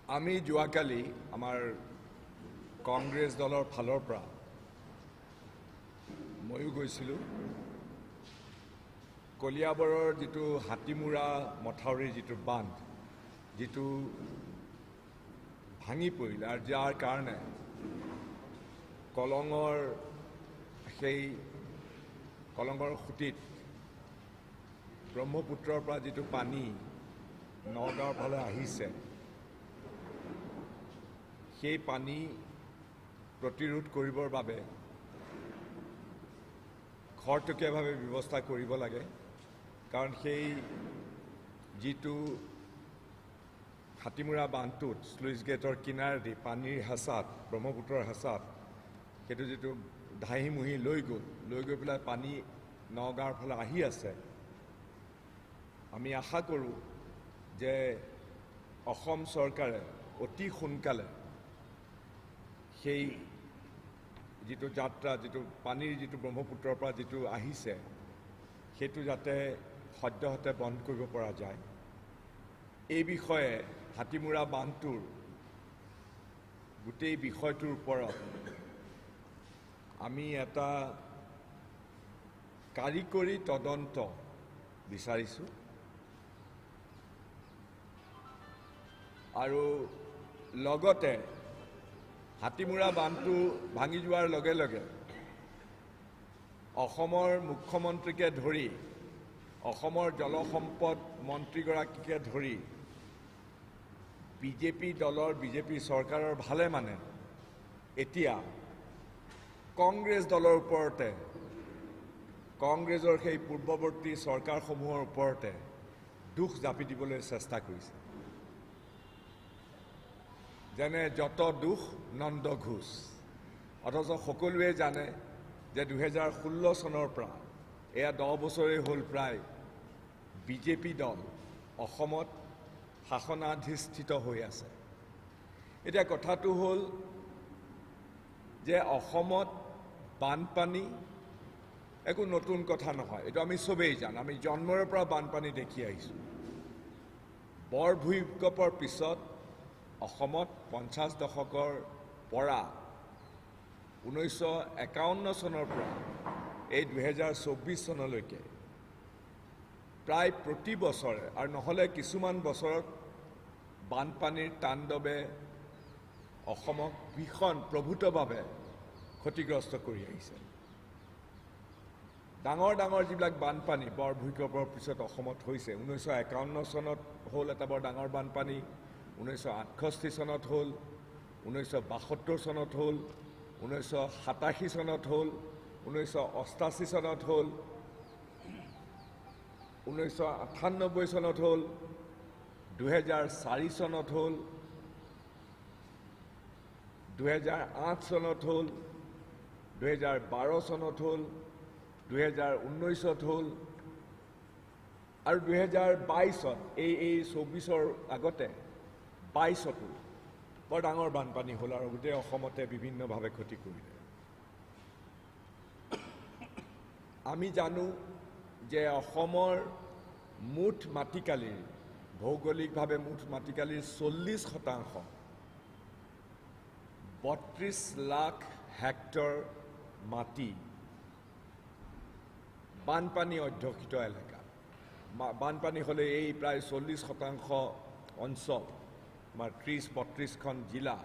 আমি যোৱাকালি আমাৰ কংগ্ৰেছ দলৰ ফালৰ পৰা ময়ো গৈছিলোঁ কলিয়াবৰৰ যিটো হাতীমূৰা মথাউৰিৰ যিটো বান্ধ যিটো ভাঙি পৰিল আৰু যাৰ কাৰণে কলঙৰ খুঁটিত ব্ৰহ্মপুত্ৰৰ পৰা যিটো পানী নগাঁৱৰ ফালে আহিছে সেই পানী প্ৰতিৰোধ কৰিবৰ বাবে খৰতকীয়াভাৱে ব্যৱস্থা কৰিব লাগে কাৰণ সেই যিটো হাতীমূৰা বান্ধটোত স্লুইচ গেটৰ কিনাৰেদি পানীৰ হেঁচাত ব্ৰহ্মপুত্ৰৰ হেঁচাত সেইটো যিটো ধাহিমুহি লৈ গৈ পেলাই পানী নগাঁৱৰ ফালে আহি আছে আমি আশা কৰোঁ যে অসম চৰকাৰে অতি সোনকালে সেই যিটো যাত্ৰা যিটো পানীৰ যিটো ব্ৰহ্মপুত্ৰৰ পৰা যিটো আহিছে সেইটো যাতে সদ্যহতে বন্ধ কৰিব পৰা যায় এই বিষয়ে হাতীমূৰা বান্ধটোৰ গোটেই বিষয়টোৰ ওপৰত আমি এটা কাৰিকৰী তদন্ত বিচাৰিছোঁ আৰু লগতে হাতীমূৰা বান্ধটো ভাঙি যোৱাৰ লগে লগে অসমৰ মুখ্যমন্ত্ৰীকে ধৰি অসমৰ জলসম্পদ মন্ত্ৰীগৰাকীকে ধৰি বিজেপি চৰকাৰৰ ভালে মানে এতিয়া কংগ্ৰেছ দলৰ ওপৰতে কংগ্ৰেছৰ সেই পূৰ্বৱৰ্তী চৰকাৰসমূহৰ ওপৰতে দুখ জাপি দিবলৈ চেষ্টা কৰিছে যেনে যত দুখ নন্দ ঘোষ অথচ সকলোৱে জানে যে 2016 চনৰ পৰা এয়া 10 বছৰেই হ'ল প্ৰায় বিজেপি দল অসমত শাসনাধিষ্ঠিত হৈ আছে এতিয়া কথাটো হ'ল যে অসমত বানপানী একো নতুন কথা নহয় এইটো আমি সবেই জানো আমি জন্মৰে পৰা বানপানী দেখি আহিছোঁ বৰ ভূমিকম্পৰ পিছত অসমত 50 দশকৰ পৰা 1951 চনৰ পৰা এই 2024 চনলৈকে প্ৰায় প্ৰতি বছৰে আৰু নহলে কিছুমান বছৰত বানপানীৰ তাণ্ডৱে অসমক ভীষণ প্ৰভূতভাৱে ক্ষতিগ্ৰস্ত কৰি আহিছে ডাঙৰ যিবিলাক বানপানী বৰ ভূমিকম্পৰ পিছত অসমত হৈছে 1951 চনত হ'ল এটা বৰ ডাঙৰ বানপানী 1968 চনত হ'ল 1972 চনত হ'ল 1987 চনত হ'ল 1988 চনত হ'ল 1998 চনত হ'ল 2004 চনত হ'ল 2008 চনত হ'ল 2012 চনত হ'ল 2019 হ'ল আৰু 2022 এই 24ৰ আগতে 22তো বৰ ডাঙৰ বানপানী হ'ল আৰু গোটেই অসমতে বিভিন্নভাৱে ক্ষতি কৰিলে আমি জানো যে অসমৰ মুঠ মাটিকালিৰ ভৌগোলিকভাৱে মুঠ মাটিকালিৰ 40% 32 লাখ হেক্টৰ মাটি বানপানী অধ্যুষিত এলেকা বানপানী হ'লে এই প্ৰায় 40% অঞ্চল আমাৰ 30-32খন জিলা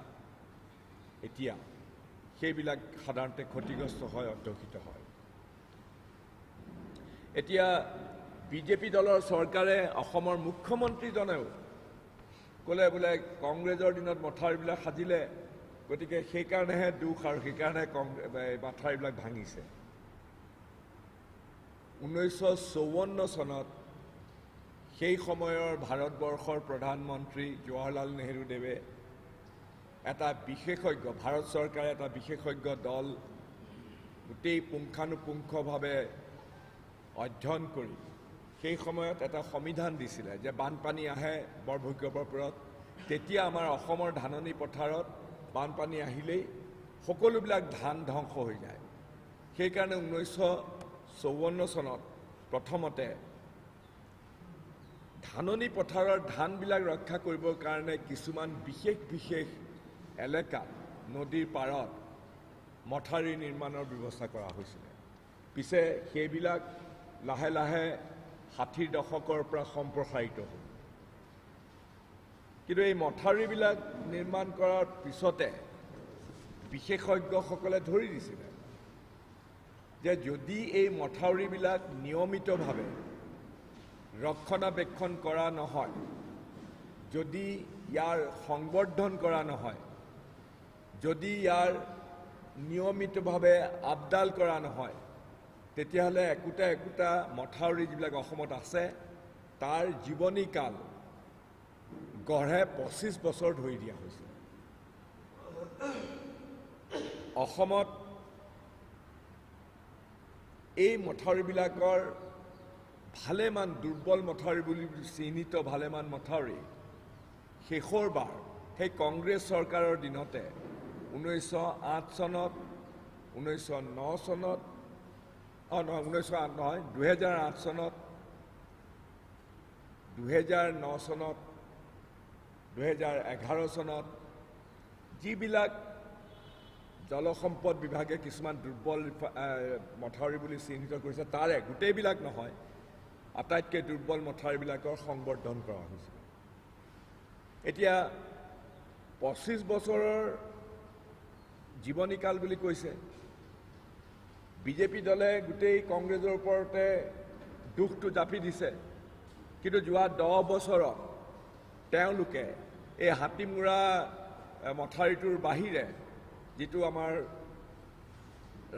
এতিয়া সেইবিলাক সাধাৰণতে ক্ষতিগ্ৰস্ত হয় অধ্যুষিত হয় এতিয়া বিজেপি দলৰ চৰকাৰে অসমৰ মুখ্যমন্ত্ৰীজনেও ক'লে বোলে কংগ্ৰেছৰ দিনত মথাউৰিবিলাক সাজিলে গতিকে সেইকাৰণেহে দুখ আৰু সেইকাৰণে মথাউৰিবিলাক ভাঙিছে 1954 চনত সেই সময়ৰ ভাৰতবৰ্ষৰ প্ৰধানমন্ত্ৰী জৱাহৰলাল নেহৰুদেৱে এটা বিশেষজ্ঞ ভাৰত চৰকাৰে এটা বিশেষজ্ঞ দল গোটেই পুংখানুপুংখভাৱে অধ্যয়ন কৰি সেই সময়ত এটা সংবিধান দিছিলে যে বানপানী আহে বৰ ভূমিকম্পৰ পৰত তেতিয়া আমাৰ অসমৰ ধাননি পথাৰত বানপানী আহিলেই সকলোবিলাক ধান ধ্বংস হৈ যায় সেইকাৰণে 1954 চনত প্ৰথমতে ধাননি পথাৰৰ ধানবিলাক ৰক্ষা কৰিবৰ কাৰণে কিছুমান বিশেষ এলেকাত নদীৰ পাৰত মথাউৰি নিৰ্মাণৰ ব্যৱস্থা কৰা হৈছিলে। পিছে সেইবিলাক লাহে লাহে ৬০ৰ দশকৰ পৰা সম্প্ৰসাৰিত হ'ল। কিন্তু এই মথাউৰিবিলাক নিৰ্মাণ কৰাৰ পিছতে বিশেষজ্ঞসকলে ধৰি দিছিলে যে যদি এই মথাউৰিবিলাক নিয়মিতভাৱে ৰক্ষণাবেক্ষণ কৰা নহয়, যদি ইয়াৰ সংবৰ্ধন কৰা নহয়, যদি ইয়াৰ নিয়মিতভাৱে আপডাল কৰা নহয়, তেতিয়াহ'লে একোটা মথাউৰি যিবিলাক অসমত আছে তাৰ জীৱনীকাল গড়ে ২৫ বছৰ ধৰি দিয়া হৈছে। অসমত এই মথাউৰিবিলাকৰ ভালেমান দুৰ্বল মথাউৰি বুলি চিহ্নিত ভালেমান মথাউৰি শেষৰবাৰ সেই কংগ্ৰেছ চৰকাৰৰ দিনতে ১৯০৮ চনত ১৯০৯ চনত ১৯০৮ নহয় ২০০৮ চনত ২০০৯ চনত ২০১১ চনত যিবিলাক জলসম্পদ বিভাগে কিছুমান দুৰ্বল মথাউৰি বুলি চিহ্নিত কৰিছে তাৰে গোটেইবিলাক নহয়, আটাইতকৈ দুৰ্বল মথাউৰিবিলাকৰ সংবৰ্ধন কৰা হৈছে। এতিয়া ২৫ বছৰৰ জীৱনীকাল বুলি কৈছে। বিজেপি দলে গোটেই কংগ্ৰেছৰ ওপৰতে দুখটো জাপি দিছে, কিন্তু যোৱা ১০ বছৰত তেওঁলোকে এই হাতীমূৰা মথাউৰিটোৰ বাহিৰে যিটো আমাৰ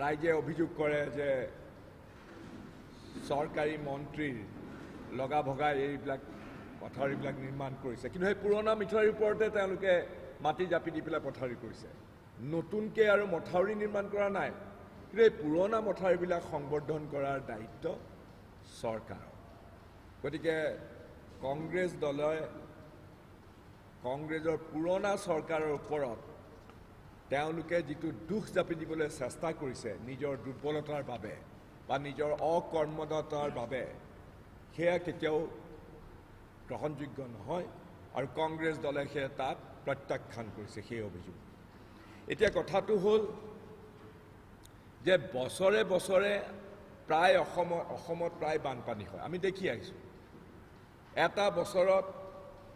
ৰাইজে অভিযোগ কৰে যে চৰকাৰী মন্ত্ৰীৰ লগা ভগাই এইবিলাক মথাউৰিবিলাক নিৰ্মাণ কৰিছে, কিন্তু সেই পুৰণা মথাউৰিৰ ওপৰতে তেওঁলোকে মাটি জাপি দি পেলাই মথাউৰি কৰিছে। নতুনকৈ আৰু মথাউৰি নিৰ্মাণ কৰা নাই, কিন্তু এই পুৰণা মথাউৰিবিলাক সংবৰ্ধন কৰাৰ দায়িত্ব চৰকাৰৰ। গতিকে কংগ্ৰেছ দলে কংগ্ৰেছৰ পুৰণা চৰকাৰৰ ওপৰত তেওঁলোকে যিটো দুখ জাপি দিবলৈ চেষ্টা কৰিছে নিজৰ দুৰ্বলতাৰ বাবে বা নিজৰ অকৰ্মদতাৰ বাবে, সেয়া কেতিয়াও গ্ৰহণযোগ্য নহয় আৰু কংগ্ৰেছ দলে সেয়া তাত প্ৰত্যাখ্যান কৰিছে সেই অভিযোগ। এতিয়া কথাটো হ'ল যে বছৰে বছৰে প্ৰায় অসমত প্ৰায় বানপানী হয়। আমি দেখি আহিছোঁ এটা বছৰত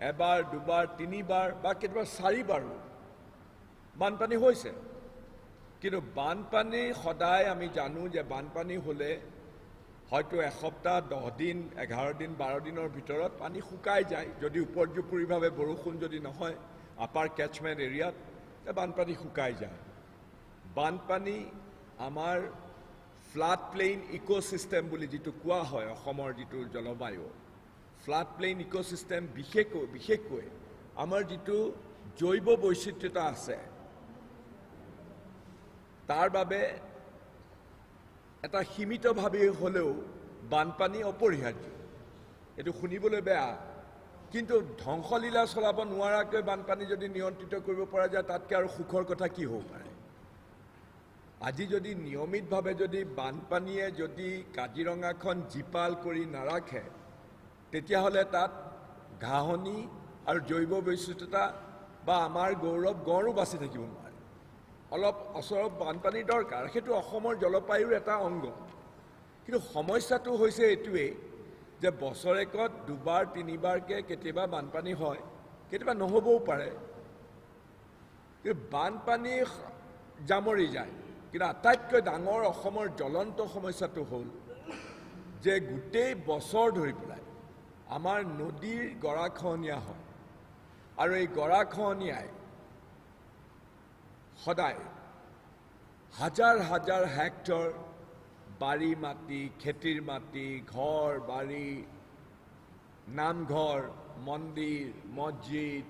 এবাৰ দুবাৰ তিনিবাৰ বা কেতিয়াবা ৪বাৰো বানপানী হৈছে। কিন্তু বানপানী সদায় আমি জানো যে বানপানী হ'লে হয়তো এসপ্তাহ 10 দিন 11 দিন 12 দিনৰ ভিতৰত পানী শুকাই যায়। যদি উপৰ্যুপৰিভাৱে বৰষুণ যদি নহয় আপাৰ কেচমেণ্ট এৰিয়াত, বানপানী শুকাই যায়। বানপানী আমাৰ ফ্লাড প্লেইন ইক'চিষ্টেম বুলি যিটো কোৱা হয়, অসমৰ যিটো জলবায়ু ফ্লাড প্লেইন ইক'চিষ্টেম, বিশেষকৈ আমাৰ যিটো জৈৱ বৈচিত্ৰ্যতা আছে তাৰ বাবে এটা সীমিতভাৱে হ'লেও বানপানী অপৰিহাৰ্য। এইটো শুনিবলৈ বেয়া, কিন্তু ধ্বংসলীলা চলাব নোৱাৰাকৈ বানপানী যদি নিয়ন্ত্ৰিত কৰিব পৰা যায় তাতকৈ আৰু সুখৰ কথা কি হ'ব পাৰে। আজি যদি নিয়মিতভাৱে যদি বানপানীয়ে যদি কাজিৰঙাখন জীপাল কৰি নাৰাখে, তেতিয়াহ'লে তাত ঘাঁহনি আৰু জৈৱ বৈচিত্ৰ্যতা বা আমাৰ গৌৰৱ গড়ো বাচি থাকিব নোৱাৰে। অলপ অচৰব বানপানীৰ দৰকাৰ, সেইটো অসমৰ জলবায়ুৰ এটা অংগ। কিন্তু সমস্যাটো হৈছে এইটোৱেই যে বছৰেকত দুবাৰ তিনিবাৰকৈ কেতিয়াবা বানপানী হয়, কেতিয়াবা নহ'বও পাৰে। কিন্তু বানপানী জামৰি যায়। কিন্তু আটাইতকৈ ডাঙৰ অসমৰ জ্বলন্ত সমস্যাটো হ'ল যে গোটেই বছৰ ধৰি পেলাই আমাৰ নদীৰ গৰাখহনীয়া হয় আৰু এই গৰাখহনীয়াই সদায় হাজাৰ হাজাৰ হেক্টৰ বাৰী মাটি, খেতিৰ মাটি, ঘৰ বাৰী, নামঘৰ, মন্দিৰ, মছজিদ,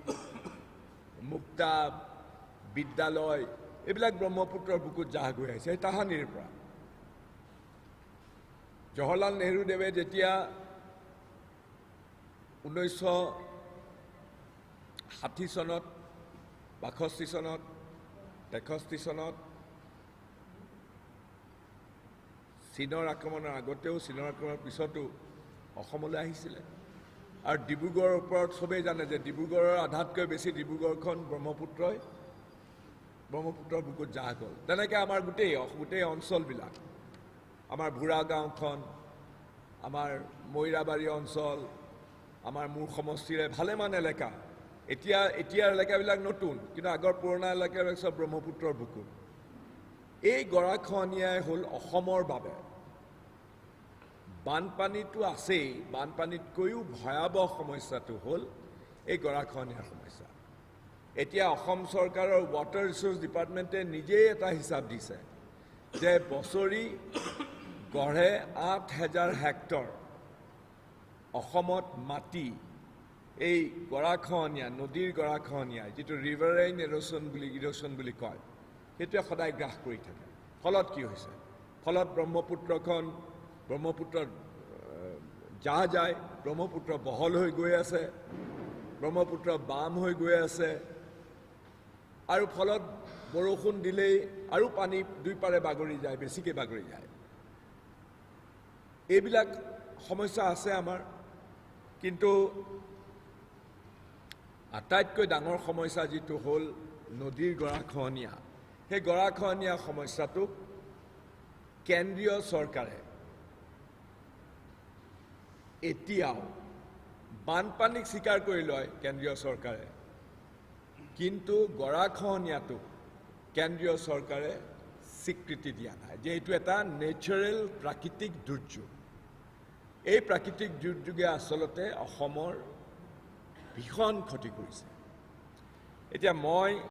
মুক্তাব, বিদ্যালয় এইবিলাক ব্ৰহ্মপুত্ৰৰ বুকুত জাহ গৈ আছে এই তাহানিৰ পৰা। জৱাহৰলাল নেহৰুদেৱে যেতিয়া 1960 চনত 62 চনত 63 চনত চীনৰ আক্ৰমণৰ আগতেও চীনৰ আক্ৰমণৰ পিছতো অসমলৈ আহিছিলে আৰু ডিব্ৰুগড়ৰ ওপৰত সবেই জানে যে ডিব্ৰুগড়ৰ আধাতকৈ বেছি ডিব্ৰুগড়খন ব্ৰহ্মপুত্ৰৰ বুকুত জাহ গ'ল। তেনেকৈ আমাৰ গোটেই অঞ্চলবিলাক, আমাৰ বুঢ়া গাঁওখন, আমাৰ মৈৰাবাৰী অঞ্চল, আমাৰ মূৰ সমষ্টিৰে ভালেমান এলেকা, এতিয়াৰ এলেকাবিলাক নতুন, কিন্তু আগৰ পুৰণা এলেকাবিলাক চব ব্ৰহ্মপুত্ৰৰ বুকুত। এই গৰাখহনীয়াই হ'ল অসমৰ বাবে, বানপানীটো আছেই, বানপানীতকৈও ভয়াৱহ সমস্যাটো হ'ল এই গৰাখহনীয়াৰ সমস্যা। এতিয়া অসম চৰকাৰৰ ৱাটাৰ ৰিচোৰ্চ ডিপাৰ্টমেণ্টে নিজেই এটা হিচাপ দিছে যে বছৰি গড়ে 8,000 হেক্টৰ অসমত মাটি এই গৰাখহনীয়া, নদীৰ গৰাখহনীয়া, যিটো ৰিভাৰাইন ইৰ'শ্যন বুলি কয়, সেইটোৱে সদায় গ্ৰাস কৰি থাকে। ফলত কি হৈছে? ফলত ব্ৰহ্মপুত্ৰত জাহ যায়, ব্ৰহ্মপুত্ৰ বহল হৈ গৈ আছে, ব্ৰহ্মপুত্ৰ বাম হৈ গৈ আছে, আৰু ফলত বৰষুণ দিলেই আৰু পানী দুই পাৰে বাগৰি যায়, বেছিকৈ বাগৰি যায়। এইবিলাক সমস্যা আছে আমাৰ, কিন্তু আটাইতকৈ ডাঙৰ সমস্যা যিটো হ'ল নদীৰ গৰাখহনীয়া, সেই গৰাখহনীয়া সমস্যাটোক কেন্দ্ৰীয় চৰকাৰে এতিয়াও, বানপানীক স্বীকাৰ কৰি লয় কেন্দ্ৰীয় চৰকাৰে, কিন্তু গৰাখহনীয়াটোক কেন্দ্ৰীয় চৰকাৰে স্বীকৃতি দিয়া নাই যে এইটো এটা নেচাৰেল প্ৰাকৃতিক দুৰ্যোগ। এই প্ৰাকৃতিক দুৰ্যোগে আচলতে অসমৰ ভীষণ ক্ষতি কৰিছে। এতিয়া মই